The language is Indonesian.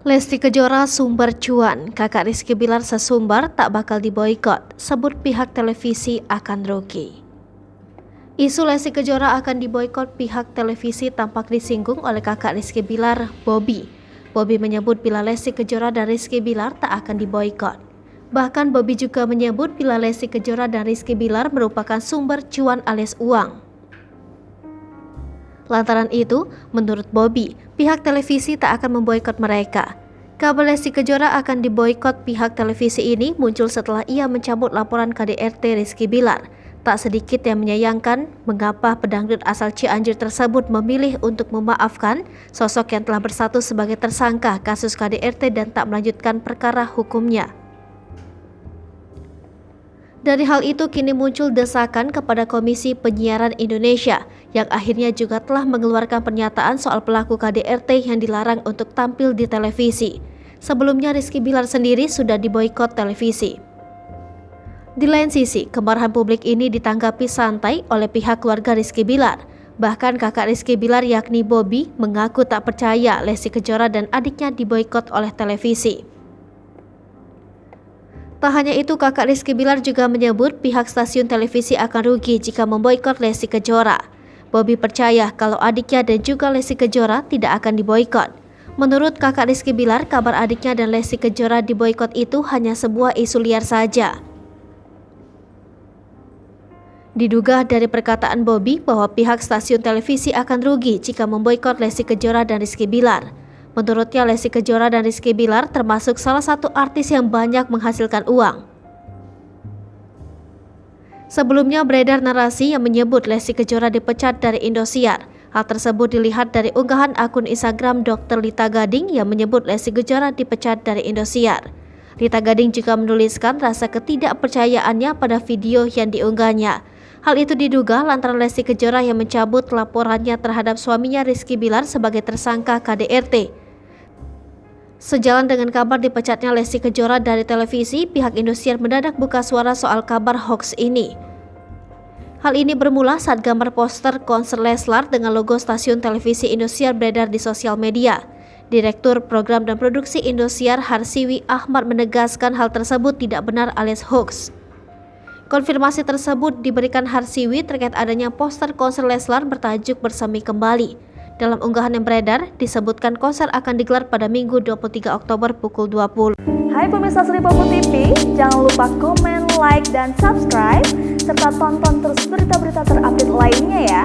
Lesti Kejora sumber cuan, kakak Rizky Bilar sesumbar tak bakal diboikot, sebut pihak televisi akan rugi. Isu Lesti Kejora akan diboikot pihak televisi tampak disinggung oleh kakak Rizky Bilar, Bobby. Bobby menyebut bila Lesti Kejora dan Rizky Bilar tak akan diboikot. Bahkan Bobby juga menyebut bila Lesti Kejora dan Rizky Bilar merupakan sumber cuan alias uang. Lantaran itu, menurut Bobby, pihak televisi tak akan memboikot mereka. Kabar Lesti Kejora akan diboikot pihak televisi ini muncul setelah ia mencabut laporan KDRT Rizky Bilar. Tak sedikit yang menyayangkan mengapa pedangdut asal Cianjur tersebut memilih untuk memaafkan sosok yang telah bersatu sebagai tersangka kasus KDRT dan tak melanjutkan perkara hukumnya. Dari hal itu kini muncul desakan kepada Komisi Penyiaran Indonesia yang akhirnya juga telah mengeluarkan pernyataan soal pelaku KDRT yang dilarang untuk tampil di televisi. Sebelumnya Rizky Bilar sendiri sudah diboikot televisi. Di lain sisi, kemarahan publik ini ditanggapi santai oleh pihak keluarga Rizky Bilar. Bahkan kakak Rizky Bilar yakni Bobby mengaku tak percaya Lesti Kejora dan adiknya diboikot oleh televisi. Tak hanya itu, kakak Rizky Bilar juga menyebut pihak stasiun televisi akan rugi jika memboikot Lesti Kejora. Bobby percaya kalau adiknya dan juga Lesti Kejora tidak akan diboikot. Menurut kakak Rizky Bilar, kabar adiknya dan Lesti Kejora diboikot itu hanya sebuah isu liar saja. Diduga dari perkataan Bobby bahwa pihak stasiun televisi akan rugi jika memboikot Lesti Kejora dan Rizky Bilar. Menurutnya Lesti Kejora dan Rizky Bilar termasuk salah satu artis yang banyak menghasilkan uang. Sebelumnya beredar narasi yang menyebut Lesti Kejora dipecat dari Indosiar. Hal tersebut dilihat dari unggahan akun Instagram Dr. Lita Gading yang menyebut Lesti Kejora dipecat dari Indosiar. Lita Gading juga menuliskan rasa ketidakpercayaannya pada video yang diunggahnya. Hal itu diduga lantaran Lesti Kejora yang mencabut laporannya terhadap suaminya Rizky Bilar sebagai tersangka KDRT. Sejalan dengan kabar dipecatnya Lesti Kejora dari televisi, pihak Indosiar mendadak buka suara soal kabar hoax ini. Hal ini bermula saat gambar poster konser Leslar dengan logo stasiun televisi Indosiar beredar di sosial media. Direktur Program dan Produksi Indosiar Harsiwi Ahmad menegaskan hal tersebut tidak benar alias hoax. Konfirmasi tersebut diberikan Harsiwi terkait adanya poster konser Leslar bertajuk Bersemi Kembali. Dalam unggahan yang beredar, disebutkan konser akan digelar pada Minggu 23 Oktober pukul 20. Hai pemirsa Sri Popo TV, jangan lupa komen, like, dan subscribe, serta tonton terus berita-berita terupdate lainnya ya.